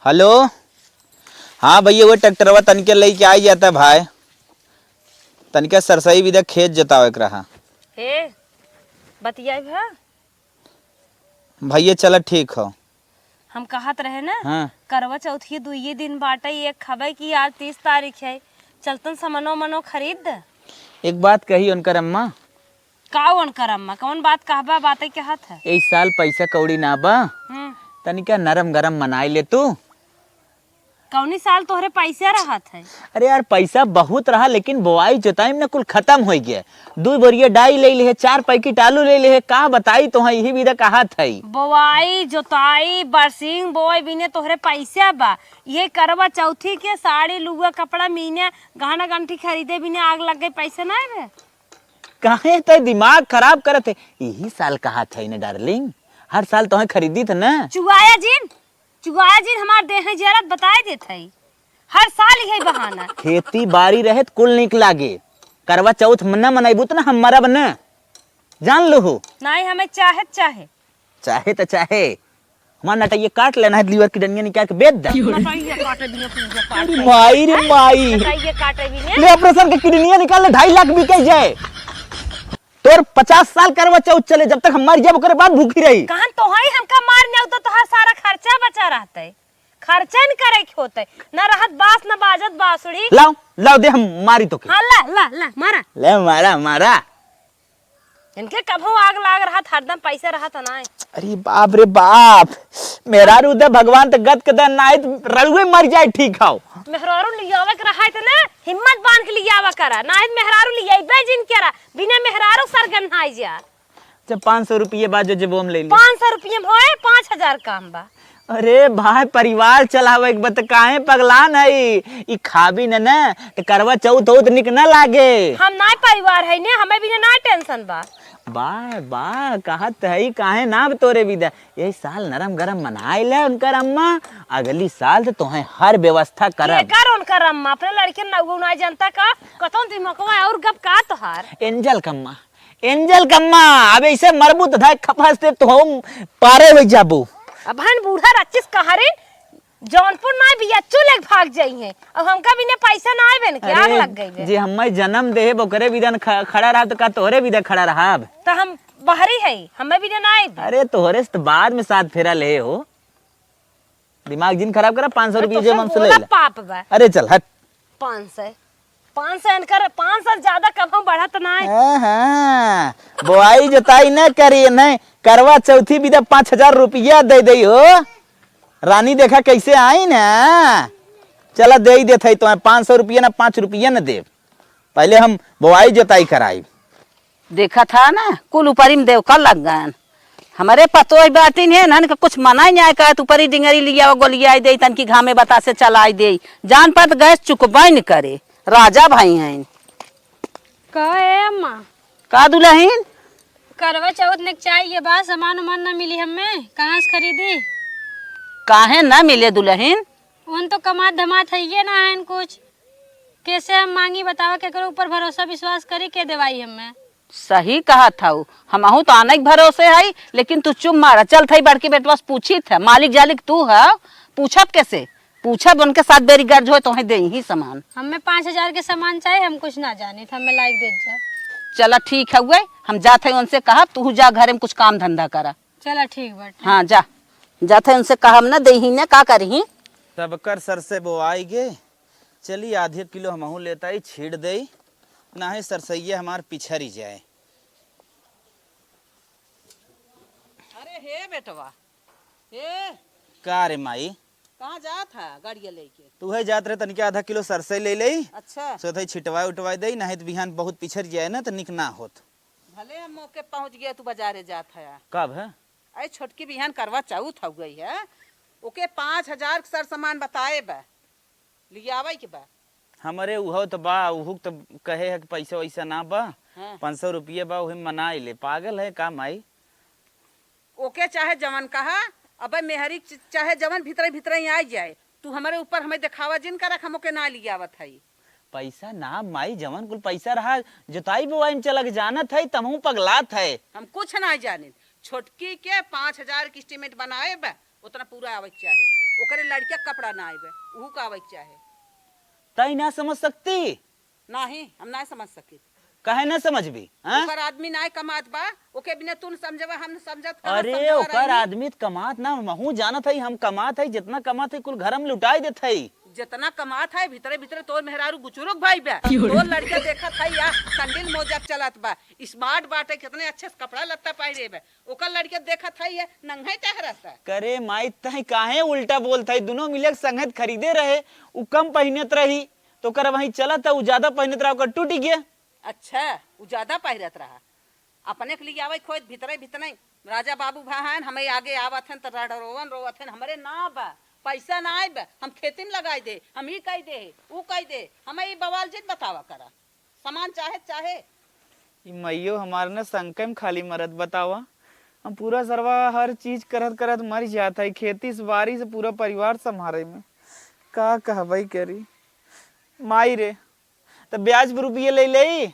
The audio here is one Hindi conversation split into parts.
हेलो। हाँ भैया वो ट्रैक्टरवा तनिके लेके आ जाता भाई, तनिके सरसई भी खेत जोतावे के रहा। हे बतिया भा भैया चल ठीक हो। हम कहत रहे ना हाँ करवा चौथ की 2 दिन बाटे एक खबर की आज 30 तारीख है, चलतन समनो मनो खरीद द। एक बात कही उनकर अम्मा, कावन करम्मा कौन बात कहबा बातें कहत है। इस साल पैसा कौड़ी ना बा, तनिका नरम गरम मनाई ले तू। कौनी साल तोहरे पैसे रहत है। अरे यार पैसा बहुत रहा लेकिन बुआई जोताई में कुल खत्म हो गया। 2 बोरिया डाई ले ले, 4 पैकेट आलू ले ले, का बताई तो यही भी कहा था। बोआई जोताई बरसिंग बोए बिने तोहरे पैसा बा। ये करवा चौथी के साड़ी लुगा कपड़ा मीने गहना गंठी खरीदे बिने आग लग गई, पैसे ना है। काहे तो दिमाग खराब करत है। यही साल कहा था ना डार्लिंग, हर साल तो खरीदी था ना। चुगाया जिन हमार देह जरत बताए देत है, हर साल यही बहाना। खेती बाड़ी रहे कुल निक लागे, करवा चौथ मना मनाइबू तो ना हमारा बना जान लो हो। नहीं हमें चाहे चाहे तो चाहे हमारा नटैया काट लेना है, लीवर की डंडिया निकाल के बेच दे। माई रे माई, ले ऑपरेशन के किडनिया निकाल ले, 2.5 लाख बिके जाए। तोर 50 साल करवा चौथ चले, जब तक हमारी जब ओकरे बाद भूखी रही। कहां तो है हमका मार न तो तोहार सारा खर्चा बचा रहता है, खर्चा न करे के होते न रहत बास न बाजत बांसुरी। लाओ दे हम मारी तो के। हां ला मारा ले मारा इनके कभू आग लाग रहा था, हरदम पैसे रहा था ना। अरे बाप रे बाप, मेरा रुदे भगवान तो गद कदा नाइत रलुए मर जाए ठीक हो। मेहरारू लियावे के रहा है ना, हिम्मत बांध के लियावा करा नाइत मेहरारू लियाइबे जिन केरा बिना मेहरारू सरगन हाई जा। जब 500 रुपये बाद जो जब हम ले ली 500 रुपये भोए 5000 काम बा। अरे भाई परिवार चलावे के बत काहे पगलान है। ई खाबी न ना तो करवा चौथ हो निक ना लागे। हम ना परिवार है ने, हमें भी ना टेंशन बा। बा कहत है काहे ना तोरे विदा। यही साल नरम गरम मनाई ले उनकर अम्मा, अगली साल तो तोहे हर व्यवस्था करब। के कर उनकर अम्मा अपने लड़के नगु ना जनता का कतौ दिमागवा और गप का तोहार। एंजल कम्मा अब ऐसे मरबूत था खपस तो हम पारे हो जाबू। अब हन बूढ़ा रचिस कहारे जौनपुर ना बिया चुलेक भाग जाई है, अब हमका बिना पैसा ना आवे न के आग लग गई जे हम्मे जन्म देहे बकरे विदन खड़ा रहा तो का तोहरे विदा खड़ा रहा। तो हम बाहरी है, हमें बिना ना आए। अरे तोहरे से तो बाद में साथ फेरा ले हो, दिमाग जिन खराब करा। 500 रुपये जे हमसे ले ले। पाप बा। अरे चल हट। 500 इनकर 500 ज्यादा कभू बढ़त ना है। हां बोआई जोताई न करी नहीं, करवा चौथी विदा 5000 रुपया दे दई हो। रानी देखा कैसे आई ना, चला दे ही देते तो 500 रुपया ना 5 रुपया न दे, पहले हम बोआई जोताई कराई। देखा था ना कुल ऊपरी में देवका लग गए हमारे पतो बाटी है ना कुछ मना ही नहीं आया ऊपरी डिंगरी लिया गोलिया दे तन की घामे बता से चलाई दे, जान पर गैस चुकबा न करे। राजा भाई हैं कहे अम्मा का दुल्हन करवा चौथ ने चाहिए बा, सामान उमान ना मिली हमें, कहां से खरीदी। काहे ना मिले दुल्हन, उन तो कमात धमात है ये ना है कुछ, कैसे हम मांगी बतावा के करो ऊपर भरोसा विश्वास करी के देवाई हमें। सही कहा था हमहू तो आने के भरोसे है, लेकिन तू चुप मारा। चल थई बड़की बेटवा से पूछी था, मालिक जालिक तू है, पूछब कैसे पूछब उनके साथ बेरी गर्ज हो तो दे ही सामान। हमें 5000 के सामान चाहिए, हम कुछ ना जाने हमें लाइक दे जा। चला ठीक है हुए, हम जाते हैं उनसे कहा तू जा घर में कुछ काम धंधा करा। चला ठीक बट। हाँ जाते हैं उनसे कहा ना दे ही ना का करी सबकर सर से बोआई गे। चली आधे किलो हमहू लेता ही छीड़ दे, ना ही सरसैया हमार पिछड़ी जाए। अरे हे बेटवा हे का रे माई कहाँ जात है गाड़िया लेके। तू है जात रहे तनिके आधा किलो सरसई ले ले। अच्छा सो थई छिटवाई उठवाई दे, नहीं तो बिहान बहुत पिछड़ जाए ना तो निक ना होत। भले हम मौके पहुँच गए, तू बाजारे जात है। कब है अरे छोटकी बिहान करवा चौथ हो गई है, ओके 5000 सर सामान बताए बा लियावे के बा। हमारे उहो तो बा, उहु तो कहे है कि पैसा वैसा ना बा। हाँ। 500 रुपये बा, उहे मनाई ले। पागल है का माई। ओके चाहे जवन कहा, अबे मेहरी चाहे जवन भीतर भीतर ही आ जाए, तू हमारे ऊपर हमें दिखावा जिन कर हम ओके ना लियावत है। पैसा ना माई, जवन कुल पैसा रहा जोताई बुआई में चला के जानत है, तमहू पगलात है। हम कुछ ना जाने, छोटकी के 5000 की एस्टीमेट बनाए बा, उतना पूरा आवे चाहे। ओकरे लड़किया के कपड़ा ना आवे ऊ का आवे के चाहे। तई ना समझ सकती? नहीं हम ना समझ सकी। काहे ना समझबी? हाँ? ओकर आदमी ना कमात बा ओके बिना तू समझबा हम समझत कहाँ अरे समझवा ओकर रही। आदमी त कमात ना, महू जानत है हम कमात है, जितना कमात है कुल घर में लुटाई देत है। जितना कमात है भीतरे भीतरे तोर मेहरारू गुचुरुक भाई बा। तोर लड़का देखत है या संडिल मोजा चलत बा, स्मार्ट बाटे, कितने अच्छे से कपड़ा लत्ता पहिरे बा। ओकर लड़का देखत है या नंगे टहरता। करे माई तई काहे उल्टा बोलत है? दोनों मिले के संगत खरीदे रहे, उ कम पहिनत रही तो कर वही चलत है, उ ज्यादा पहिनत रहा ओकर टूट गया। अच्छा वो ज्यादा पहिरत रहा अपने के लिए आवे खोद भीतरे भीतरे राजा बाबू भाहन हमें आगे आवत हन त रोवन रोवत हन हमरे ना बा पैसा ना आए बा हम खेती में लगाई दे हम ही कह दे ऊ कह दे हमें ये बवाल जित बतावा करा सामान चाहे चाहे। ई मैयो हमार न संकम खाली मरद बतावा, हम पूरा सरवा हर चीज करत करत मर जाता है, खेती से बारी से पूरा परिवार संभारे में का कहबई करी माई रे। तो ब्याज पर रुपये ले ले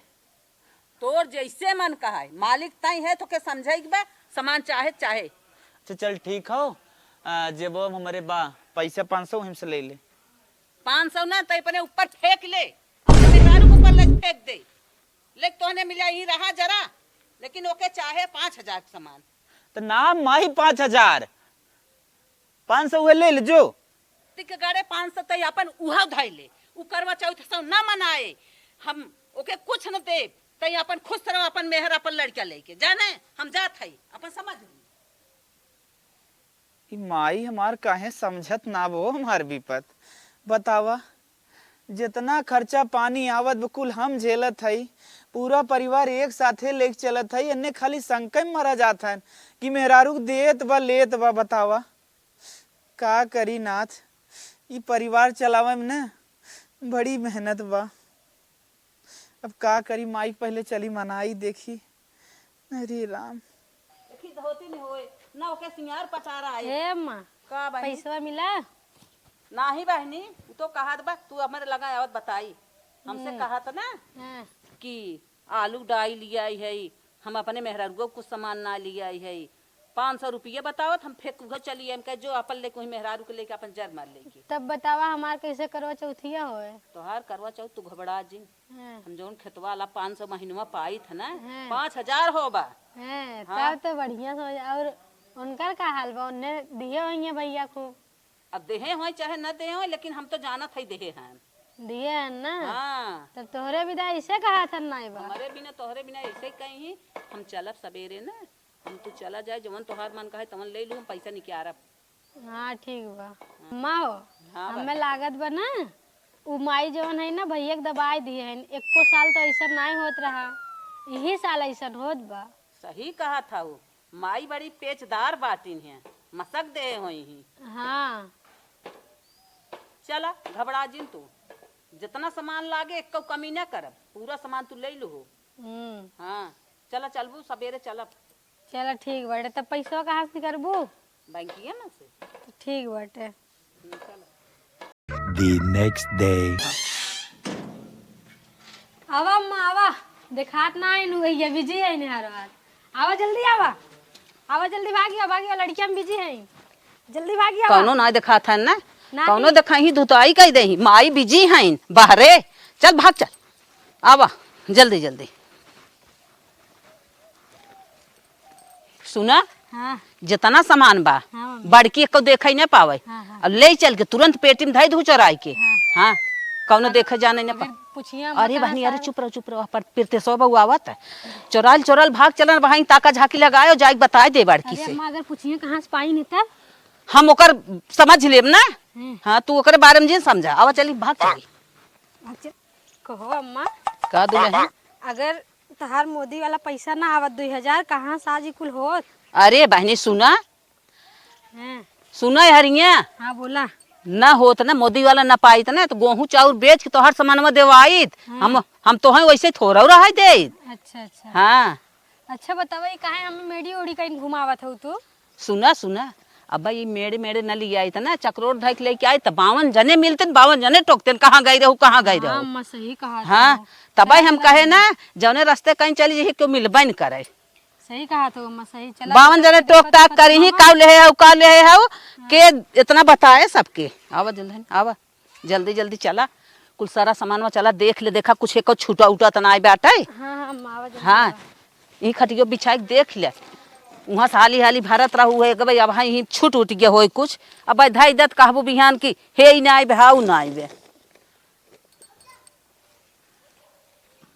तोर जैसे मन कहा है मालिक तई है तो के समझाई बा सामान चाहे चाहे। अच्छा चल ठीक हो, जब हमारे बा पैसा 500 हमसे ले ले। 500 ना तई अपने ऊपर फेंक ले अपने मेहरारू के ऊपर ले फेंक दे लेक तोने मिला ही रहा जरा लेकिन ओके चाहे 5000 के सामान। तो ना माही 5000 500 हुए ले ले जो तिक गाड़े 500 तई अपन उहा धाई ले उ करवा चौथ सब ना मनाए हम ओके कुछ न दे तई अपन खुश रहो अपन मेहर अपन लड़का लेके जाने हम जात हई अपन समझ ली। ई माई हमार काहे समझत ना वो हमार विपत बतावा, जितना खर्चा पानी आवत बकुल हम झेलत हई, पूरा परिवार एक साथे लेके चलत हई, अन्ने खाली संकट में मरा जात है कि मेहरारू देत बा लेत बा। बतावा का करी नाथ, ई परिवार चलावे में ना बड़ी मेहनत बा। अब का करी माई पहले चली मनाई देखी। अरे राम देखी धोती नहीं होए ना ओके सिंगार पटारा आए हे माँ का बहनी पैसा मिला? नाही बहनी उ तो कहत बा तू हमारे लगा आवत बताई हमसे कहत ना हाँ। कि आलू डाई लिया है हम अपने मेहरारू को कुछ सामान ना लिया है 500 रुपये बतावत हम फेंक घर चलिए हम कह जो अपन ले कोई मेहरारू के लेके अपन जर मार लेके। तब बतावा हमार कैसे करवा चौथिया होए? तोहार करवा चौथ तू घबरा जी हाँ। हम जौन खेतवा वाला 500 महीनवा पाई था ना हाँ। 5000 होबा। हैं हाँ। तब तो बढ़िया से हो जा। और उनकर का हाल बा? उन्ने दिए होंगे भैया को? अब देहे हो चाहे न दे हो लेकिन हम तो जानत है देहे हैं। दिए हैं ना? हाँ तब तोहरे विदा ऐसे कहा था ना बा? हमारे बिना तोहरे बिना ऐसे कहीं हम चलब सवेरे ना हम तू चला जाए जवन तोहार मन कहे तवन ले लू हम पैसा निकालब। हाँ ठीक बा। माँ हो हाँ हमें लागत बा ना उ माई जवन है ना भैया के दबाई दिए हैं, एको साल तो ऐसा नहीं होत रहा, यही साल ऐसा होत बा। सही कहा था वो माई बड़ी पेचदार बाटिन है मसक दे हुई ही। हाँ चला घबरा जिन तू जितना सामान लागे एक कमी ना करब पूरा सामान तू ले लू। हाँ चला चलबू सवेरे चलब। चलो ठीक बाटे। तब पैसा कहाँ से करबू? बैंकिया में से। तो ठीक बाटे। चला The next day. आवा अम्मा आवा, देखात ना है नु ये बिजी है ने हर बार। आवा जल्दी आवा, आवा जल्दी भागिया भागिया, लड़कियां में बिजी है, जल्दी भागिया। कौनो ना देखा था ना नहीं। कौनो देखा ही धुताई कह दे माई बिजी हैं बाहरे। चल भाग चल आवा जल्दी जल्दी। सुना हाँ जितना सामान बा हाँ। बड़की को देख ही न पावे हाँ, हाँ। अब ले चल के तुरंत पेटी में धई धू चोराई के। हाँ कौनो देखे जाने न पा। पूछिया अरे बहनी अरे चुप रहो पर फिरते सो बहू आवत है चोराल चोराल भाग चलन वहीं ताका झाकी लगायो जाए बताए दे बड़की अरे से। अम्मा अगर पूछिए कहाँ से पाई नहीं तब? हम ओकर समझ लेब ना। हाँ तू ओकरे बारे में जी समझा आवा चली भाग चली। अच्छा कहो अम्मा का दुल्हन अगर तहार मोदी वाला पैसा ना आवत 2000 कहाँ से आज कुल होत? अरे बहनी सुना हैं सुना हरिया हाँ बोला। ना होत ना मोदी वाला ना पाई ना तो गेहूं चाउर बेच के तोहर सामान में देवाइत। हम तो हैं वैसे थोड़ा रहा दे। अच्छा अच्छा हाँ अच्छा बतावा ये काहे हमें मेडी उड़ी कहीं घुमावत हो तू? सुना सुना अब ये मेड़े मेड़े न लिया आई था ना चक्रोर ढक लेके आई तो 52 जने मिलते 52 जने टोकते कहाँ गई रहू कहाँ गई हाँ रहू। अम्मा सही कहा। हाँ तब हम कहे ना जौने रास्ते कहीं चली यही क्यों मिलबे न करे। सही कहा तो अम्मा, सही चला। 52 जने टोक टाक करी ही काव ले है का ले है के इतना बताए सबके। आवा जल्दी आवा, जल्दी जल्दी चला, कुल सारा सामान में चला देख ले, देखा कुछ एक छूटा उटा तना आई बाटे। हाँ हाँ अम्मा आवा जल्दी। हाँ ई खटियो बिछाई देख ले, वहाँ से हाली हाली भारत रहू है भाई अब ही छूट उठ गया हो कुछ, अब भाई धाई दत कहबू बिहान की हे ही ना आइबे हाउ ना आइबे।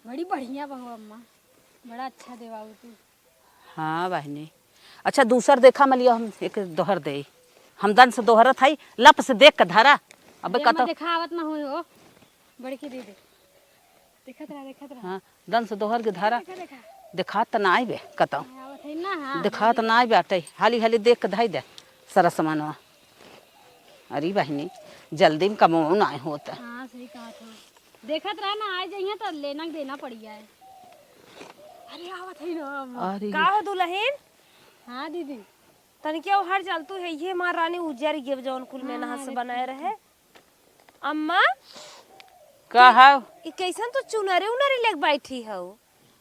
बड़ी बढ़िया बहू अम्मा, बड़ा अच्छा देवाऊ तू। हाँ बहनी, अच्छा दूसर देखा मलिया हम एक दोहर दे, हम दन से दोहरत है लप से देख के धरा। अब अम्मा कत देखा आवत ना हो बड़ी की दीदी, देखत रहा। हाँ दन से दोहर के धरा, देखा देखा त ना आइबे कतौ, आवत है ना। हाँ देखा त ना आइबे अटै, हाली हाली देख के धाई दे सारा सामानवा। अरे बहनी जल्दी में कमो ना होता। हाँ सही कहा था, देखत रहा ना, आ जाइए तो लेना देना पड़ गया है। अरे आवत है ना अम्मा। अरे का हो दुल्हन? हाँ दीदी, तनिके हर चलतू है ये महारानी उजर गिव जौन कुल में नहस बनाए रहे। अम्मा कहा ई कैसन तो चुनरे उनरे लेके बैठी हो?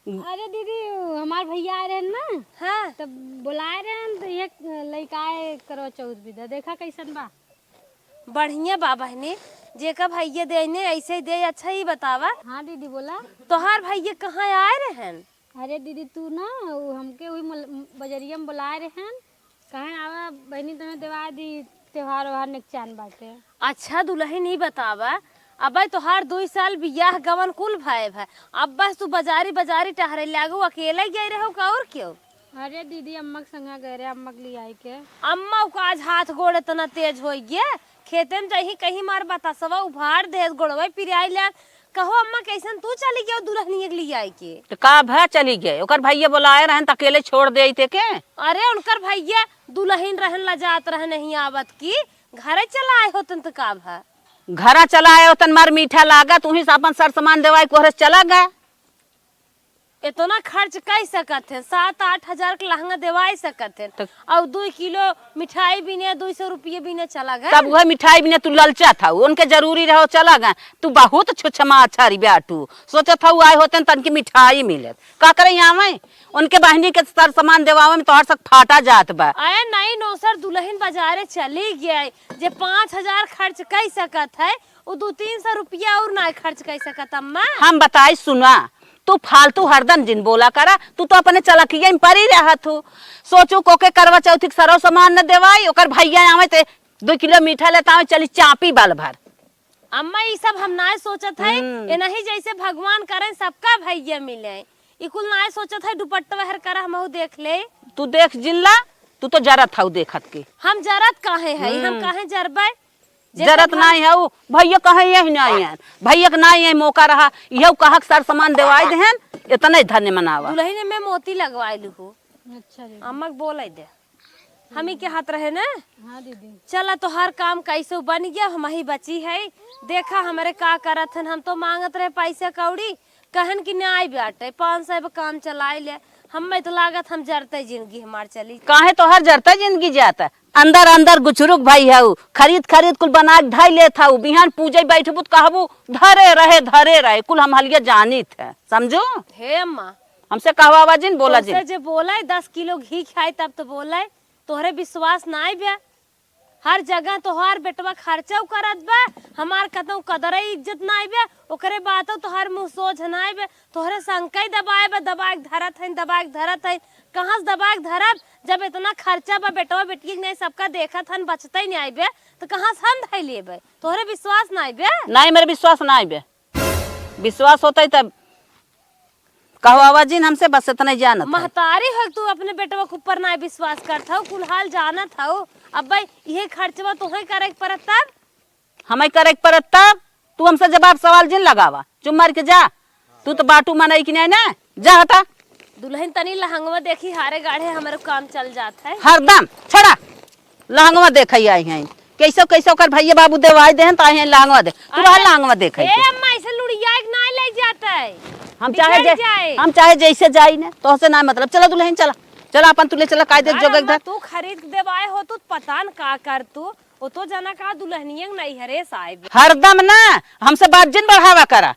अरे दीदी हमार भैया आए रहे ना, हाँ तब बुलाए रहे तो ये लड़का करो चौथ विदा, देखा कैसन बा। बढ़िया बा बहनी, जेका भैया देने ऐसे ही दे, अच्छा ही बतावा। हाँ दीदी बोला। तोहार भैया कहाँ आए रहन? अरे दीदी तू ना वो हमके वही बजरिया में बुलाए रहे, कहे आवा बहनी तुम्हें देवा दी, त्योहार व्योहार निकचान बाटे। अच्छा दुल्हन ही बतावा, अब तोहार 2 साल बियाह गवन कुल भाई भाई, अब बस तू बाजारी बाजारी टहरे लागू, अकेले गए रहो का और क्यों? अरे दीदी अम्मा के संग गए रहे, अम्मा के लिए आई के। अम्मा का आज हाथ गोड़ इतना तेज हो गया, खेते में जाही कहीं मार बतासवा उभार दे गोड़वे पिराई ले। कहो अम्मा कैसन तू चली गया दुल्हनिया के लिए आई के? तो का भा चली गए, ओकर भैया बुलाए रहन त अकेले छोड़ दे थे के। अरे उनकर भैया दुल्हन रहन ला जात रह नहीं आवत की, घरे चला आए होतन तो का भा? घरा चला आए तन मार मीठा लागा, तू ही अपन सर सामान देवाई कोहरे चला गया। इतना खर्च कर सकत है, 7-8 हजार के लहंगा देवाई सकत है, तो- और 2 किलो मिठाई भी ने 200 रुपये भी ने चला गया। तब वह मिठाई भी ने तू ललचा था, उनके जरूरी रहो चला गया। तू बहुत छुछमा अच्छा रही बेटू, सोचा था आए होते तन की मिठाई मिले, का करे यहाँ में उनके बहनी के सर सामान देवावे में तोहर सक फाटा जात बा। आए नहीं नौसर दुल्हन बाजारे चली गया, जे 5,000 खर्च कर सकत है, वो 200-300 रुपया और ना खर्च कर सकत। अम्मा हम बताई सुना, तू फालतू हरदम जिन बोला करा, तू तो अपने चलकिया में परी रहा तू। सोचू कोके करवा चौथी सरो सामान न देवाई, ओकर भैया आवे ते 2 किलो मीठा लेता आवे चली चापी बाल भर। अम्मा ये सब हम ना सोचत है, ये नहीं जैसे भगवान करे सबका भैया मिले, इकुल ना सोचत है दुपट्टा वहर कर हम देख ले। तू देख जिल्ला, तू तो जरत हऊ देखत के। हम जरत काहे है, हम काहे जरबे? जरत नहीं है वो भैया कहे यही नहीं है, भैया के नहीं है मौका रहा यह कहा सर सामान देवाई देहन, इतना ही धन्य मनावा। दुल्हन में मोती लगवाई लू हो। अच्छा दीदी। अम्मा के बोल दे, हम ही के हाथ रहे ना। हाँ दीदी। चला तो हर काम कैसे बन गया, हम ही बची है। देखा हमारे का करत हन, हम तो मांगत रहे पैसा कौड़ी, कहन की ना आई बाटे 500 काम चलाए ले, हमें तो लागत हम जरते जिंदगी हमार चली। काहे तो हर जरता जिंदगी जाता, अंदर अंदर गुचरुक भाई है, खरीद खरीद कुल बना के ढाई ले था, बिहान पूजे बैठबू कहबू धरे रहे कुल हम हलिया जानी थे, समझो। हे अम्मा हमसे कहवा जिन बोला जिन जे बोला 10 किलो घी खाए तब तो बोला, तोहरे विश्वास ना आई बे। हर जगह तोहार बेटवा खर्चा करत बा, हमार कतौ कदर इज्जत ना आई बे, ओकरे बात तोहार मुंह सोझ ना आई बे, तोहरे संकई दबाए बे, दबाए धरत है, कहाँ से दबाए धरब? जब इतना खर्चा बा बेटवा बेटी नहीं सबका देखत हन, बचता ही नहीं आई बे, तो कहाँ से हम धै लेबे? तोहरे विश्वास ना आई बे? नहीं मेरे विश्वास ना आई बे, विश्वास होता तब कहवा जिन हमसे बस इतना ही जानत है। महतारी हो तू अपने बेटवा के ऊपर ना विश्वास करत हो, कुल हाल जानत हो। अब भाई ये खर्चवा तोहे करे के परत, तब हमें करे के परत, तब तू हमसे जवाब सवाल जिन लगावा, चुप मार के जा। तू तो बाटू मनाई कि नहीं ना, जा हटा। दुल्हन तनी लहंगवा देखी हारे गाढ़े हमारे काम चल जाता है। हरदम छोड़ा लहंगवा देख आई हैं, कैसो कैसो कर भैया बाबू देवाई देहन तो आई हैं लहंगवा दे, तू लहंगवा देख। ए अम्मा ऐसे लुड़िया के ना ले जाता है, हम बिगड़ जाए। चाहे जैसे जाई ना तो से ना मतलब। चला दुल्हन चला चला अपन तुले चला कायदे जोग अम्मा, इधर। तू खरीद के देवाए हो तू पता न का कर तू, वो तो जना का दुल्हनिया नहीं हरे साहिब। हरदम ना हमसे बात जिन बढ़ावा करा,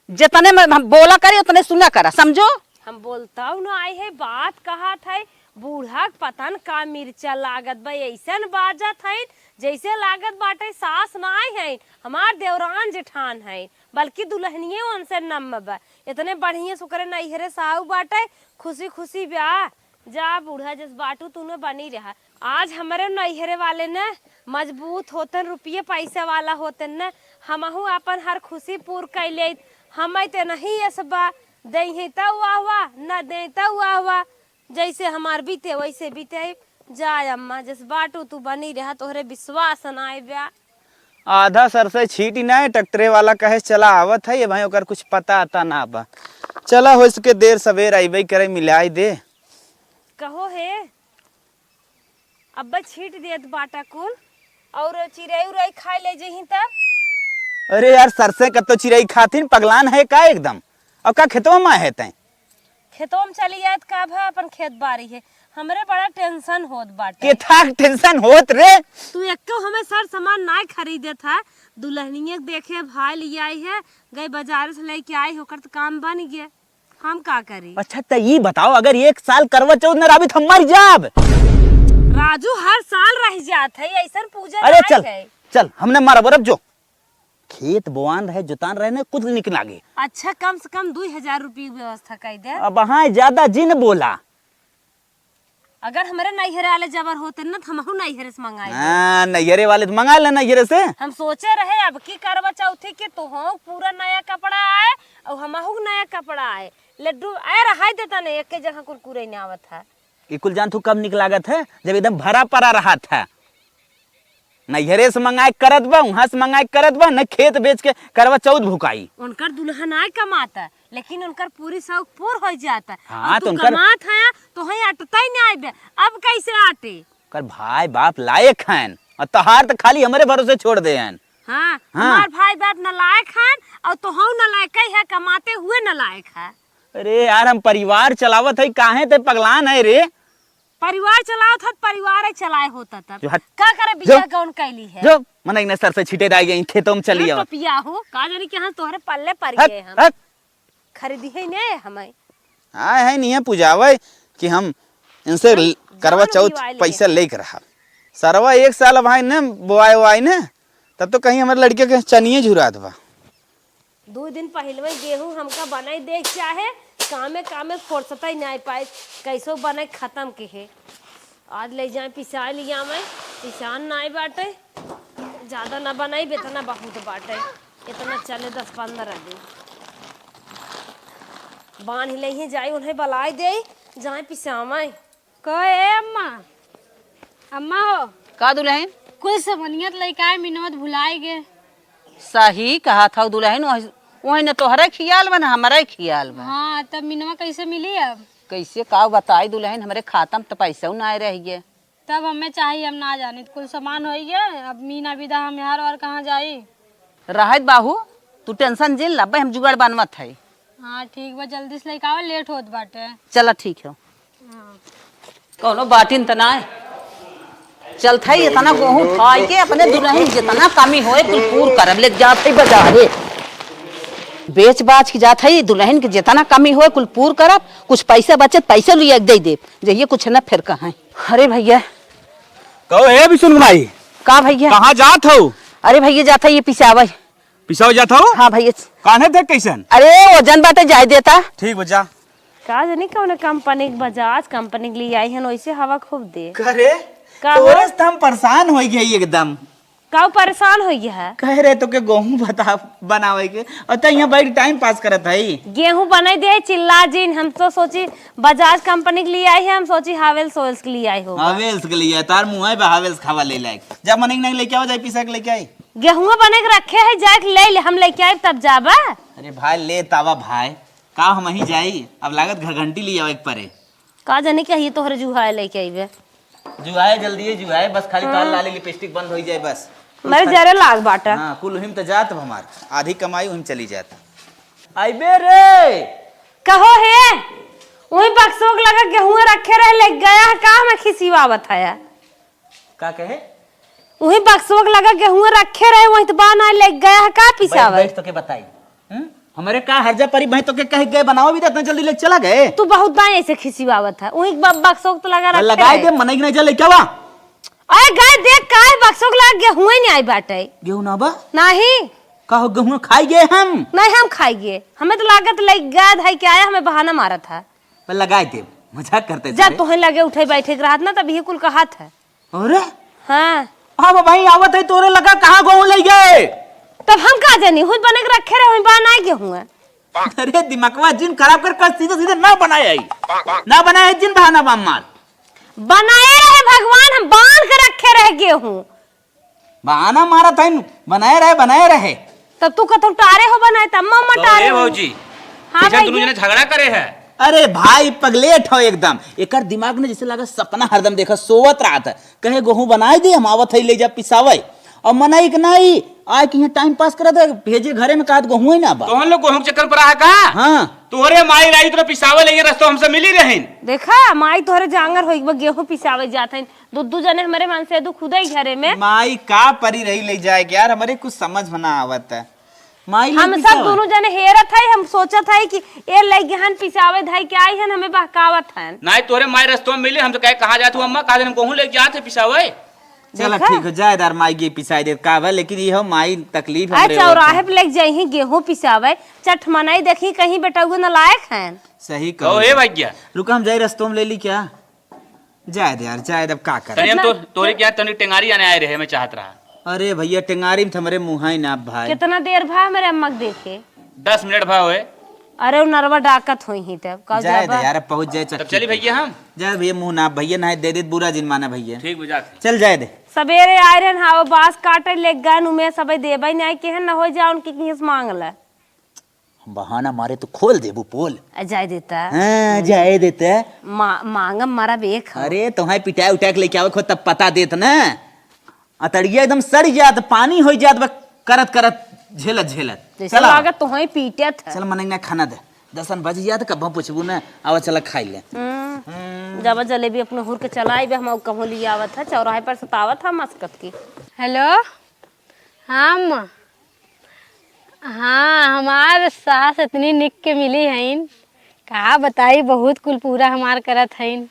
जितने में हम बोला करे उतने सुना करा, समझो। हम बोलता हूँ ना आई है बात कहा था बूढ़ा पतन का मिर्चा लागत बा ऐसन बाजत है जैसे लागत बाटे सास ना है हमार देवरान जेठान है बल्कि दुल्हनिए उनसे नम बा इतने बढ़िया सुकरे नैहरे साहू बाटे खुशी खुशी ब्याह जा बूढ़ा जिस बाटू तूने बनी रहा आज हमारे नैहरे वाले न मजबूत होते रुपये पैसे वाला होते न हमहू अपन हर खुशी पूर कैले हम ते नहीं ऐसा दे तो वाह वाह न दे तो वाह वाह जैसे हमार बीते वैसे बीते जाय अम्मा जिस बाटू तू बनी रहा तोहरे विश्वास न आए ब्या आधा सर से छीट ही ना ट्रैक्टरे वाला कहे चला आवत है ये भाई ओकर कुछ पता आता ना बा चला हो सके देर सवेर अबे करे मिलाई दे कहो है अब्बा छीट देत बाटा कुल और चिड़ै उड़ै खाए ले जही तब अरे यार सरसे कतो चिड़ै खातिन पगलान है का एकदम अब का खेतवा में है तै खेतों में चली जात का भा अपन खेत बारी है हमरे बड़ा टेंशन होत बाटे के था टेंशन होत रे तू एको हमें सर सामान ना खरीदे था दुल्हनिए देखे भाई ले आई है गई बाजार से लेके आई होकर तो काम बन गया हम का करी अच्छा तो ये बताओ अगर एक साल करवा चौथ न राबी हम मर जाब राजू हर साल रह जात है ऐसा पूजा अरे नहीं चल है। चल हमने मारा बरफ जो खेत बोआन रहे जुतान रहे ने कुछ निकला गे अच्छा कम से कम 2000 रुपये व्यवस्था कर दे अब हाँ ज्यादा जिन बोला अगर हमारे नैहरे वाले जबर होते ना तो हम नैहरे से मंगाए हाँ नैहरे वाले तो मंगा लेना नैहरे से हम सोचे रहे अब की करवा चौथी के तो हो पूरा नया कपड़ा आए और हमहू नया कपड़ा आए लड्डू आए रहा देता नहीं एक जगह कुरकुरे नहीं आवत था ये कुल जान तू कब निकलागत है जब एकदम भरा पड़ा रहा था नैहरे से मंगाए करत बा वहां से मंगाए करत बा न खेत बेच के करवा चौथ भुकाई उनकर दुल्हन आए कमाता लेकिन उनकर पूरी शौक पूर हो जाता हाँ, तू तो उनकर- कमात है तो ही अटता ही नहीं आए अब कैसे आटे कर भाई बाप लायक हैं और तहार तो खाली हमारे भरोसे छोड़ दे हैं हाँ, हाँ। हमार भाई बाप नलायक हैं और तो हम नलायक है कमाते हुए नलायक है अरे यार हम परिवार चलावत है काहे ते पगलान है रे परिवार चलाओ था परिवार ही चलाए होता तब जो हट- का करे जो- बिया कौन कैली है जो मन इने सर से छिटे दाई गई खेतों में चली हाँ, आवत तो पिया हो का जानी कि हाँ तोहरे पल्ले पड़ हट गए हम हट खरीदी है नहीं हमें आए है नहीं है पूजावे कि हम इनसे करवा जान चौथ दिवाली पैसा लेके रहा सरवा एक साल भाई ने बोआए वाई ने तब तो कहीं हमारे लड़के के चनिए झुरात बा 2 दिन पहले में गेहूं हमका बनाई देख चाहे कामे फुर्सत ही नहीं पाए कैसो बने खत्म के है आज ले जाए पिसा लिया मैं पिसान नहीं बाटे ज्यादा ना बनाई बेतना बहुत बाटे इतना चले 10-15 दिन बांध ले ही जाए उन्हें बलाई दे जाए पिसावे कहे अम्मा अम्मा हो का दुल्हन कुल समनियत लेके आए मिनवत भुलाई गए सही कहा था दुल्हन वही न तोहरा खियाल बा न हमारा खियाल बा हाँ तब मिनवा कैसे मिली अब कैसे का बताई दुल्हन हमारे खाता में तो पैसा ना रह गए तब हमें चाहिए हम ना जाने कुल सामान हो गया अब मीना विदा हम यार और कहाँ जाई रहत बाहू तू टेंशन जिल ला हम जुगाड़ बनवत है हाँ ठीक बा जल्दी से लेके आओ लेट होत बाटे चला ठीक है हाँ कौनो बाटिन तना है चलत है इतना गेहूं खाई के अपने दुल्हन जितना कमी होए कुल पूर करब ले जात है बाजारे बेच बाच के जात है दुल्हन के जितना कमी होए कुल पूर करब कुछ पैसा बचत पैसा लिया दे दे जइए कुछ न फिर कहाँ अरे भैया कहो ए बिशुन भाई का भैया कहाँ जात हो अरे भैया जाता ये पिसावा पिसाओ जात हो हाँ भैया कान्हे देख कैसन अरे वजन बाटे जाय देता ठीक बजा का जानी कौन कंपनी के बजाज कंपनी के लिए आई है वैसे हवा खूब दे करे का तोरे से हम परेशान हो गए एकदम का परेशान हो गया है कह रहे तो के गेहूं बता बनावे के और तो यहाँ बैठ टाइम पास करत है गेहूं बनाई दे चिल्ला जिन हम तो सोची बजाज कंपनी के लिए आई है हम सोची हावेल्स ओवेल्स के लिए आई हो हावेल्स के लिए तार मुंह है हावेल्स खावा ले लायक जब मन नहीं लेके आओ जाए पिसा के लेके आई गेहूं बने के रखे है जाके ले हम लेके आए तब जाबा अरे भाई ले तावा भाई का हम ही जाई अब लागत घंटी ले आवे परे का जाने कि ये तोहरे जुहा लेके आईबे जुआए जल्दी जुआए बस खाली तार लाली लिपस्टिक बंद हो जाए बस मेरे जरे लाग बाटा हाँ कुल हिम तो जात हमार आधी कमाई उहिम चली जात आइबे रे कहो है वही बक्सों के लगा गेहूं रखे रहे ले गया है का मैं खिसिवा बताया का कहे वही बक्सों के लगा गेहूं रखे रहे वही तो बाना ले गया है का पिसावा बैठ तो के बताई हमारे का हर्जा परी भाई तो के कह गए बनाओ भी तो इतना जल्दी ले चला गए। तू बहुत बार ऐसे खिसिवावत है वही बक्सोक तो लगा रखे लगाए दे मनई नहीं चले क्या हुआ? अरे गाय देख काहे बक्सोक लग गया हुए नहीं आई बाटे गेहूं ना बा नहीं कहो गेहूं खाई गए हम। नहीं हम खाएंगे हमें तो लागत लग गया धाई के आया हमें बहाना मारा था पर लगाए दे मजाक करते जब तुहे लगे उठे बैठे के रात ना तब ये कुल कहा था। अरे हाँ हाँ भाई आवत है तोरे लगा कहाँ गेहूं ले गए। तब हम का जानी खुद बने के रखे रहे बा ना के हुए। अरे दिमागवा जिन खराब कर सीधे सीधे ना बनाए ना बनाए जिन बहाना बाम मार बनाए रहे भगवान हम बांध के रखे रह गेहूं बहाना मारा था बनाए रहे तब तू कतो टारे हो बनाए तब मम्मा टारे हो। भौजी हाँ पीछे दोनों जने झगड़ा करे है। अरे भाई पगलेट हो एकदम एकर दिमाग में जैसे लगा सपना हरदम देखा सोवत रहा था कहे गेहूं बनाए दे हम आवत है ले जा पिसावे और मनाई के नहीं आए कि टाइम पास करत है भेजे घरे में काट गेहूं ही ना बा। तो हम लोग गेहूं के चक्कर पर आ का हाँ तोरे माई राई तो पिसावे लेंगे रस्तों हमसे मिली रहीन। देखा माई तोहरे जांगर होई बा गेहूं पिसावे जात है दुद्दू जने हमारे मन से दू खुदा ही घरे में माई का परी रही ले जाए यार हमारे कुछ समझ में ना आवत है माई हम सब दोनों जने हेरत है हम सोचत है कि ए लई गहन पिसावे धाई के आई हन हमें बहकावत हन। नहीं तोरे माई रस्तों में मिले हम तो कहे कहां जात हूं अम्मा कहा दिन गेहूं लेके जाते पिसावे। चलो ठीक है जायदार माई गे पिसाई दे का है लेकिन ये हो माई तकलीफ हमरे चौराहे पे लेके जाई गेहूं पिसावे चट मनाई देखी कहीं बेटौगे न लायक हन। सही कहो कहो हे भैया रुका हम जाए रस्तों में ले ली क्या जाए दे यार जाए अब का कर तनी हम तो तोरे क्या तनी टेंगारी आने आए रहे मैं चाहत रहा। अरे भैया टेंगारी में हमारे मुँह ही ना भाई कितना देर भा मेरे अम्मा के देखे 10 मिनट भा हुए अरे वो नरवा डाकत हुई ही तब कब जाए जाबा दे यार पहुंच जाए तब चक्की चली भैया हम जाए भैया मुँह ना भैया ना दे दे बुरा जिन माना भैया ठीक बुझात चल जाए दे सवेरे आए रहन हाव बास काटे ले गन उमे सबे देबई नहीं के न हो जा उनकी किस मांगला बहाना मारे तो खोल देबू पोल जाय देता हाँ जाए देते मांगम मारा बेख अरे तुम्हारे पिटाई उठाए के लेके आवे खो तब पता देत ना अतड़िया एकदम सड़ जात पानी हो जात बा करत करत झेलत झेलत जैसे लागत तोहे पीटत है। चल मन ना खाना दे 10 बज जात कब पूछबू ना आवा चला खाई ले जब जलेबी अपने हुर के चलाई बे हम कहूं लिए आवत है चौराहे पर सतावत है मस्कत की। हेलो हाँ अम्मा हाँ हमार सास इतनी निक के मिली हईन का बताई बहुत कुल पूरा हमार करत हईन।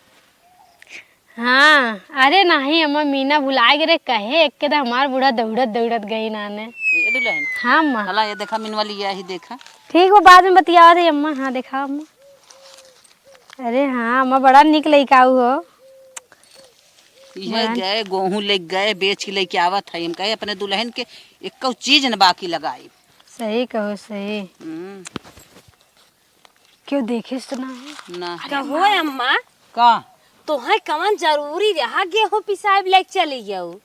हाँ अरे नहीं अम्मा मीना भुला गे रे कहे एक के तो हमार बूढ़ा दौड़त दौड़त गई नाने। ये दुल्हन हाँ अम्मा हला ये देखा मिनवा लिया ही देखा ठीक वो बाद में बतिया रही अम्मा। हाँ देखा अम्मा अरे हाँ अम्मा बड़ा निक लइका हो ये गए गेहूं ले गए बेच के लेके आवत है हम कहे अपने दुल्हन के एक चीज न बाकी लगाई। सही कहो सही क्यों देखे सुना है ना कहो अम्मा का तोहे कवन जरूरी रहा गेहूं पिसाब ले चली गयो।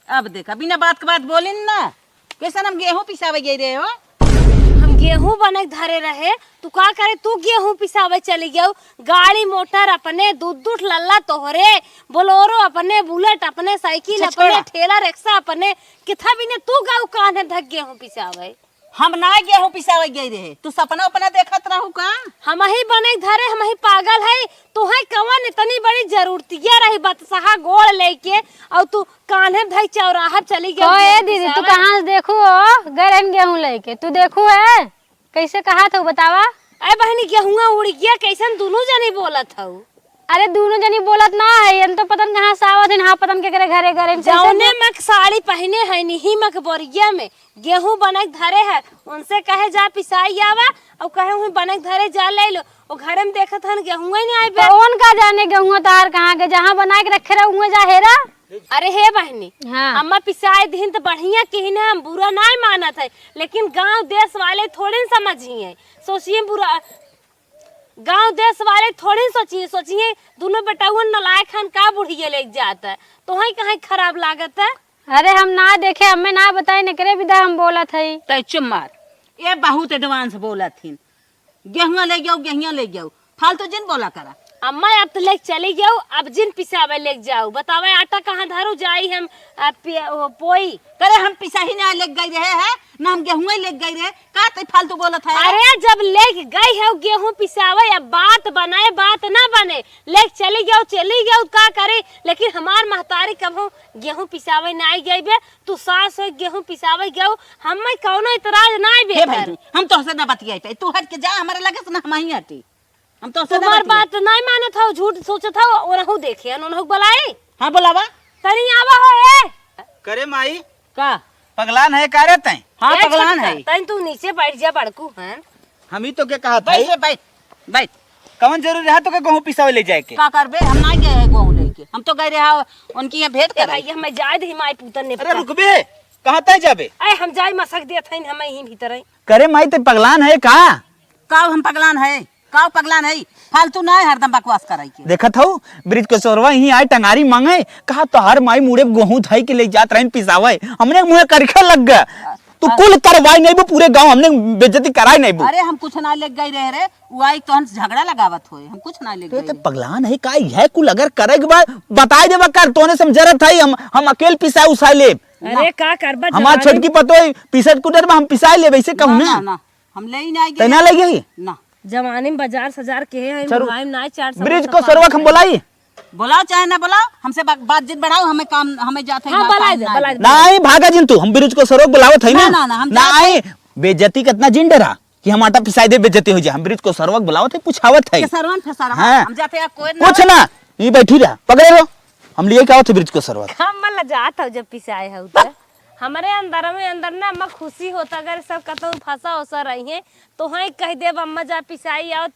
अब देखा बिना बात के बात बोले ना कैसा हम गेहूं पिसावे गए रहे हो हम गेहूं बने धरे रहे तू का करे तू गेहूं पिसावे चली गयो। गाड़ी मोटर अपने दूध लल्ला तोहरे बोलोरो अपने बुलेट अपने साइकिल अपने ठेला रिक्शा अपने किथा भी ने तू गाँव कान्हे धक गेहूं पिसावे। हम ना गेहूं पिसावे गए रहे तू सपना अपना देखत रहू का हम ही बने धरे हम ही पागल है तुहे कवन इतनी बड़ी जरूरतिया रही बतसहा गोड़ लेके और तू कान्हे भाई चौराहा चली गई। ए दीदी तू कहाँ से देखू हो गए गेहूं लेके तू देखू है कैसे कहा था बतावा। अरे बहनी गेहुआ उड़ गया कैसन दोनों जनी बोलत हऊ। अरे दोनों जनी बोलत ना है यन तो पतन कहाँ से आवत है पतन के करे घरे घरे जौने मक साड़ी पहने है नहीं मक बोरिया में गेहूं बनक धरे है उनसे कहे जा पिसाई आवा और कहे हुई बनक धरे जा ले लो और घरे में देखत हन गेहूं ही नहीं आए बे। कौन का जाने गेहूं तार कहाँ के जहाँ बना के रखे रहे उहे जा हेरा। अरे हे बहनी हाँ अम्मा पिसाए दिन तो बढ़िया की ना हम बुरा नहीं मानत है लेकिन गांव देश वाले थोड़े समझिए सोचिए बुरा गांव देश वाले थोड़ी सोचिए दोनों बेटाउन नलायक खान का बुढ़िया ले जाता है तो वही कहीं खराब लागत है। अरे हम ना देखे हमें ना बताए नकरे विदा हम बोलत है तै चुप मार ये बहुत एडवांस बोलत थी गेहुआ ले जाओ फालतू जिन बोला करा अम्मा अब तो लेके चली जाओ, अब जिन पिसावे लेके जाओ। बतावे आटा कहाँ धरू जाई हम पोई। करे हम पिसा ही ना लेके गई रहे है ना, हम गेहूं लेके गई रहे का ते फालतू बोलत है। अरे जब लेके गई है गेहूं पिसावे, अब बात बनाए बात ना बने, लेके चली जाओ का करे। लेकिन हमार महतारी कभू गेहूं पिसावे ना आई गई बे, तू सास हो गेहूं पिसावे गयो, हमें कौनो इतराज ना आई बे। हम तो से ना बतियाई पे, तू हट के जा, हमारे लगे से ना हम ही हटी। हम तो से तुम्हार बात नहीं माने था, झूठ सोचे था, ओनहु देखे ओनहु बुलाए। हां बुलावा तनी आवा हो ए करे माई का पगलान है का रे तै? हां पगलान है। तनी तू नीचे बैठ जा बड़कू हैं। हम ही तो के कहा था बैठ बैठ बैठ। कौन जरूरी है तो के गेहूं पिसावे ले जाए के? का करबे, हम ना गए हैं गेहूं लेके, हम तो गए रहे उनकी यहाँ भेंट ए कर। भाई हमें जाए दे माई पुतन ने। अरे रुकबे, कहां तय जाबे? ए हम जाई मसक दे थईन हमें ही भीतर है। करे माई ते पगलान है का? का हम पगलान है, का पगलान है, फालतू ना है हरदम बकवास कराई के। देखत हूँ ब्रिज के सोरवा ही आए टंगारी मांगे, कहा तो हर माई मुड़े गेहूं थाई के ले जात रहे पिसावे, हमने मुंह करखे लग गया। तू कुल करवाई नहीं बो, पूरे गांव हमने बेइज्जती कराई नहीं बो। अरे हम कुछ ना लेके गई रहे रे, वो आई तो हम झगड़ा लगावत होए, हम कुछ ना लेके तो गई। पगलान है का है कुल अगर करे के बाद बताई देबा कर, तोने समझरत है हम अकेले पिसाए उसाई ले। अरे का करबा हमार छोटकी पतोई पिसत कुटर में हम पिसाई ले, वैसे कहूं ना ना ना हम ले ही ना गए तना लगे ही ना। जवानी में बाजार सजार के है चलो। मुलायम ना 400 ब्रिज को सोरवा हम बोलाई बुलाओ चाहे ना बुलाओ, हमसे बातचीत बढ़ाओ, हमें काम हमें जाते हां बलाई दे बलाई दे। नहीं भागा जिन तू, हम ब्रिज को सोरवा बुलावत है ना। ना, ना, हम नहीं बेइज्जती कितना जिन डरा कि हम आटा पिसाई दे बेइज्जती हो जाए। हम ब्रिज को सोरवा बुलावत है, पूछावत है के सरवन फसारा हाँ। हम जाते हैं कोई ना कुछ ना, ये बैठी रहा पकड़े रहो, हम लिए क्या थे ब्रिज को सोरवा। हम मन जात हो जब पिसाए हो तो हमारे अंदर ना अम्मा खुशी होता, अगर सब कतौ फंसा होसा रही है तो हां कह देब अम्मा जा पिसाई आओ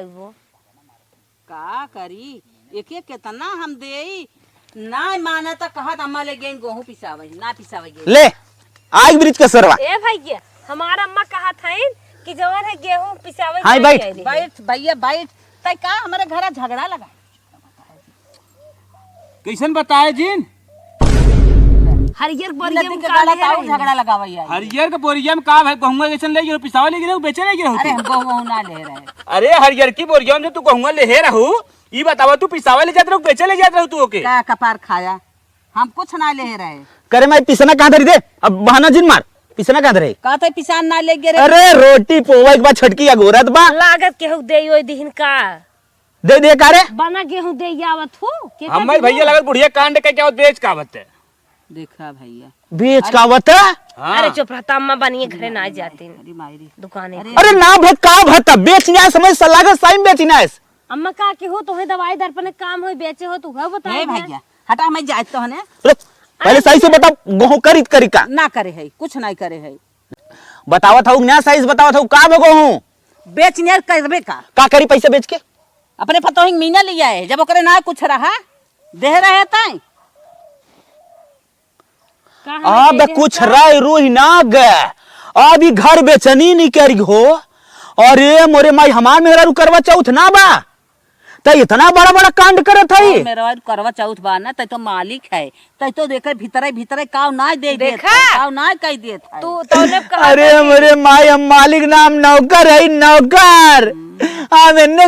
वो का करी। एक एक कितना हम देई ना माने तो कहत अम्मा ले गई गेहूं पिसावे ना पिसावे ले आज ब्रिज का सोरवा। ए भैया हमारा अम्मा कहा था कि जवन है गेहूं पिसावे हाँ, नहीं बैठ। कह रही। बैठ भैया बैठ। तय का हमारे घर झगड़ा लगा कैसन बताए जिन? हरियर नदी बोरिया के में गाला काले ताऊ है झगड़ा लगावई आई। हरियर के बोरिया में का है गहुआ जैसन ले गिरो पिसावा ले गिरो बेचे ले गिरो अरे हम गेहूं ना ले रहे। अरे हरियर की बोरिया में तू गहुआ ले हे रहू, ई बतावा तू पिसावा ले जात रहू बेचे ले जात रहू तू ओके? का कपार खाया, हम कुछ ना ले रहे। करे मैं पिसना कहाँ धरी दे, अब बहाना जिन मार पिसना कहाँ धरे। कहते पिसान ना ले गे रे। अरे रोटी पोवा एक बार छटकी अगोरत बा लागत केहू दे ओई दिहिन का दे का रे। बना गेहूं दे आवत हो के का हमारे भैया लगल बुढ़िया कांड के क्या बेच का बते। देखा भैया बेच का बता। अरे चुप रहता अम्मा बनिए घरे ना जाती अरे मायरी दुकाने अरे ना भत का भता बेचना समझ सलागत साइम बेचना है। अम्मा का के हो तो है दवाई दर्पण काम हो बेचे हो तू है बता हे भैया हटा मैं जात तो हने रुक, पहले सही से बता गेहूं करी का ना करे है, कुछ नहीं करे है। बतावत हूँ ना, सही से बतावत हूँ का गेहूं बेचने करबे का करी पैसा बेच के अपने पतो ही मीना लिया है, जब ओकरे ना कुछ रहा दे रहे तय अब कुछ रह रूह ना गए, अभी घर बेचनी नहीं करी हो। अरे मोरे माई हमार मेरा रू करवा चौथ ना बा, तो इतना बड़ा बड़ा कांड करत है। मेरा करवा चौथ बा ना, तय तो मालिक है, तय तो देकर भीतर काव ना दे दे देखा? काव ना कह दे तू तौले कहा अरे मोरे माई हम मालिक नाम नौकर है नौकर, हम इन्ने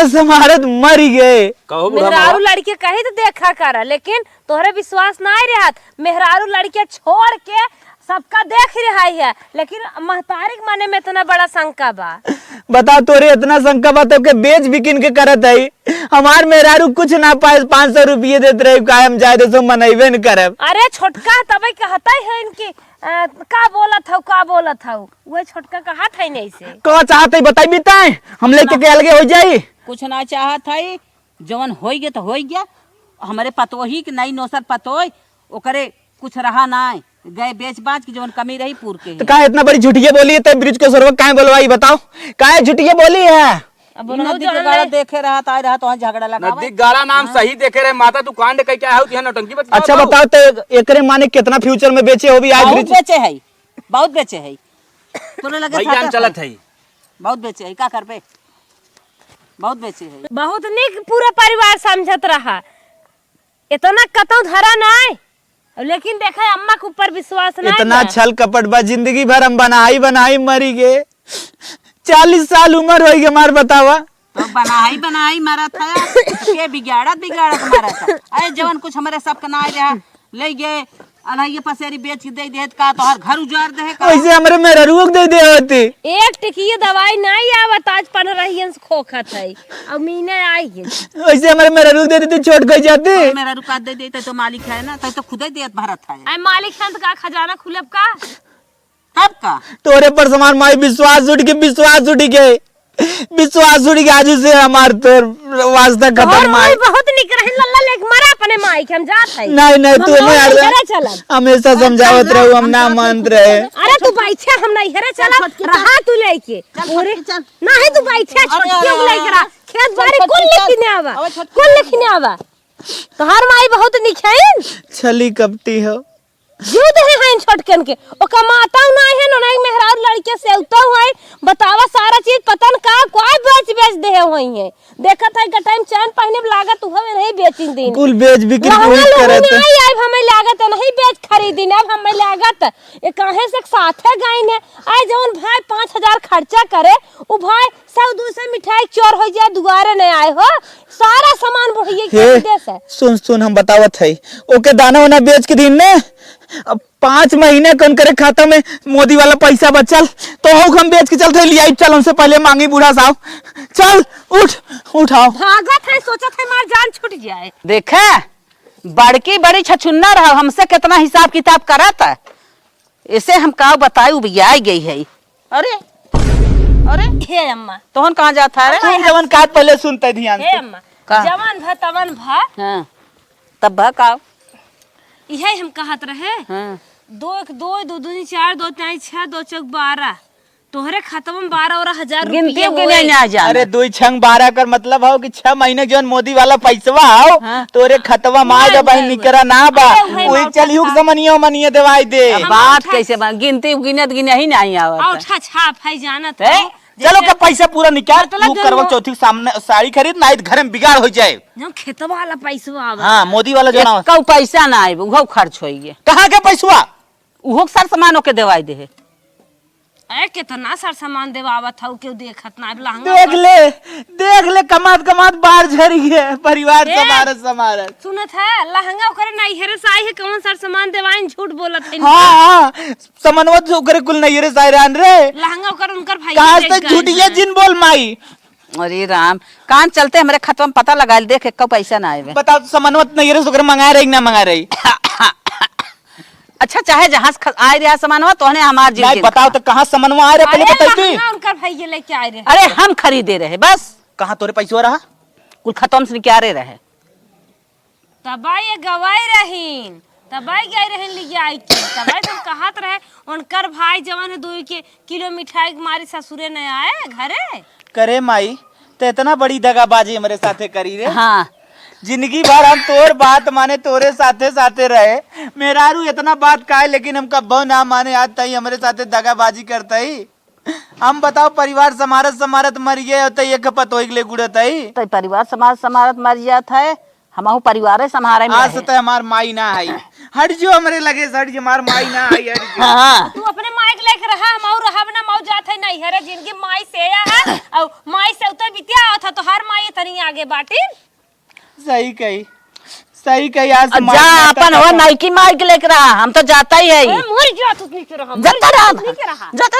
समारत मरी गए। कहो बुढ़ा मेहरारू लड़के कहे तो देखा करा, लेकिन तोहरे विश्वास ना ही रहत। मेहरारू लड़के छोड़ के सबका देख रहा है, लेकिन महतारिक माने में इतना बड़ा शंका बा। बता तोरे इतना शंका बा तो के बेच बिकिन के करत है। हमार मेहरारू कुछ ना पाए 500 रुपये देते रहे, कायम जाए तो मनैबे न करब। अरे छोटका तबे कहता है इनकी का बोलत हूँ वही छोटका कहा था नहीं से का चाहते बताई बिताए हम लेके के अलगे हो जाई। कुछ ना चाहत है, जवन हो गया तो हो गया। हमारे पतोही के नई नौसर पतोय ओकरे कुछ रहा ना, गए बेच बाच की जवन कमी रही पूर के तो काहे इतना बड़ी झूठिया बोली है, तब ब्रिज को सरवा काहे बोलवाई बताओ, काहे झूठिया बोली है। अब नदी के गाड़ा देखे रहा ताई रहा तो झगड़ा लगा। नदी गाड़ा नाम सही देखे रहे माता तू कांड कह क्या है नौटंकी बता। अच्छा बताओ तो एकरे माने कितना फ्यूचर में बेचे हो भी आज बहुत ब्रिज बेचे है, बहुत बेचे है। तोरे लगे भैया हम चलत है बहुत बेचे है, का करबे बहुत बेचे है। बहुत निक पूरा परिवार समझत रहा, इतना कतौ धरा नहीं, लेकिन देखा अम्मा के ऊपर विश्वास नहीं इतना छल कपट बा जिंदगी भर हम बनाई मरी गए। 40 साल उम्र हो गई हमार बतावा, तो बनाई मारा था ये बिगाड़त मारा था। अरे जवन कुछ हमारे सब का ना रहा ले गए अलहिए पसेरी बेच के दे देत का तो हर घर उजाड़ दे का। वैसे हमारे मेरा रुक दे दे होती। एक टिकिए दवाई नहीं आवत आज पन रही खोखत है अब मीने आई है। वैसे हमारे मेरा रुक दे देती छोड़ गई जाती। मेरा रुका दे देते तो मालिक है ना तो खुद ही देत भरत है। आई मालिक हैं तो का खजाना खुलब का तब का तोरे पर समान माई विश्वास उठ के विश्वास उठ के आज से हमार तो वास्ता और खत्म माई। बहुत निक रहे लल्ला लेके मरा अपने माई के हम जात है। नहीं तू हम हमें लोग यार इधरे चलब। हमेशा समझावत रहू हम ना मान रहे। अरे तू बैठे हम नहीं हरे चला रहा तू लेके पूरे नहीं तू बैठे छोटी लोग लेके रहा खेत बाड़ी कुल लिखने आवा तो हर माई बहुत निखैन छली कपटी हो युद्ध है छोटकन के ओ कमाता नहीं है नहीं मेहरार लड़के से उता हुआ है बतावा सारा चीज पतन का कोई बेच दे हुई है देखत है का टाइम चैन पहने लागत तू हमें नहीं बेचिन दिन कुल बेच बिक्री पूरी करत नहीं आई हमें लागत नहीं बेच खरीदी अब हमें लागत ये काहे से साथे गई ने आई जवन भाई 5000 खर्चा करे ओ भाई 100-200 मिठाई चोर हो जाए दुबारा नहीं आए हो सारा सामान बढ़िए के दे से सुन हम बतावत है ओके दाना वाना बेच के दिन ने अब 5 महीने कौन करे खाता में मोदी वाला पैसा बचल तो हम बेच के चलते लिया चल उनसे पहले मांगी बूढ़ा साहब चल उठाओ भागत है सोचत है मार जान छूट जाए। देखे बड़की बड़ी छछुन्ना रहा हमसे कितना हिसाब किताब करा था इसे हम का बताई बियाई गई है। अरे हे अम्मा तोहन कहाँ जाता है तुम जवन काट पहले सुनते ध्यान हे से अम्मा का? जवान भा तवन भा हाँ तब भा का यही हम कहत रहे हाँ 2 दूनी 4 2 3 6 2 चौक 12 तोहरे खाता में 12,000 गिनती रुपया गिने ना जा। अरे 2 छंग 12 कर मतलब हो कि 6 महीने जवन मोदी वाला पैसवा हो हाँ। तोरे खतवा मार नहीं, बहन नहीं, निकरा ना बा अरे वही भाई, चलियो माउटा समनियो मनिए दवाई दे बात कैसे बा गिनती गिनत गिने ही नहीं आवत औठा छाप है जानत है? है चलो का पैसा पूरा निकाल तो लग तू गया करवा वो। चौथी सामने साड़ी खरीद ना घर में बिगाड़ हो जाए। जो खेतवा वाला पैसा आवा हाँ मोदी वाला जना कौ पैसा ना आए वो खर्च होइए कहाँ के पैसवा उहो सर सामानों के दवाई दे ए कितना सार सामान देवावत हौ केउ देखत ना लहंगा देख ले कमात बाहर झरी है परिवार समारत सुनत है लहंगा ओकरे नहीं हेरे साई है कौन सार सामान देवाइन झूठ बोलत है हाँ समनवत ओकरे कुल नहीं रे सायरान रे लहंगा ओकर उनकर भाई कहाँ से झूठिया जिन बोल माई अरे राम कान चलते हमारे खतवा में पता लगा देख कौ पैसा ना आए बताओ समनवत नहीं रे ओकरे मंगा रही ना मंगा रही अच्छा चाहे जहाँ से आए रहा सामान तो हमार नहीं बताओ तो कहाँ समनवा आ रहे पहले बताई लहंगा उनकर भाई ये लेके आए रहे अरे हम खरीदे रहे बस कहाँ तोरे पैसा रहा कुल खत्म से निकाले रहे तबाई ये गवाई रहीन तबाई गई रहन लिया आई के तबाई तुम कहत रहे उनकर भाई जवान है 2 किलो मिठाई मारी ससुरे न आए घरे करे माई तो इतना बड़ी दगाबाजी हमारे साथे करी रे हाँ जिंदगी भर हम तोर बात माने तोरे साथे रहे मेरारू इतना बात का है लेकिन हम कब्बो ना माने आज तई हमारे साथे दगाबाजी करता ही हम बताओ परिवार समारत मर गए तो एक पतोई के लिए गुड़त है तो परिवार समाज समारत मर जाता है हम परिवार समारे में आज तो हमार माई ना आई हट जो हमारे लगे हट जो हमार माई ना आई हट जो हाँ तू अपने माइक लेके रहा हम और रहा ना मौ जात है नहीं हरे जिंदगी माई से आया है और माई से उतर बितिया था तो हर माई तनी आगे बाटी सही कही आज से माई जा ना अपन हो नाइकी मार के लेकर हम तो जाता ही है मोर जा तू नहीं रहा जाता रहा जाता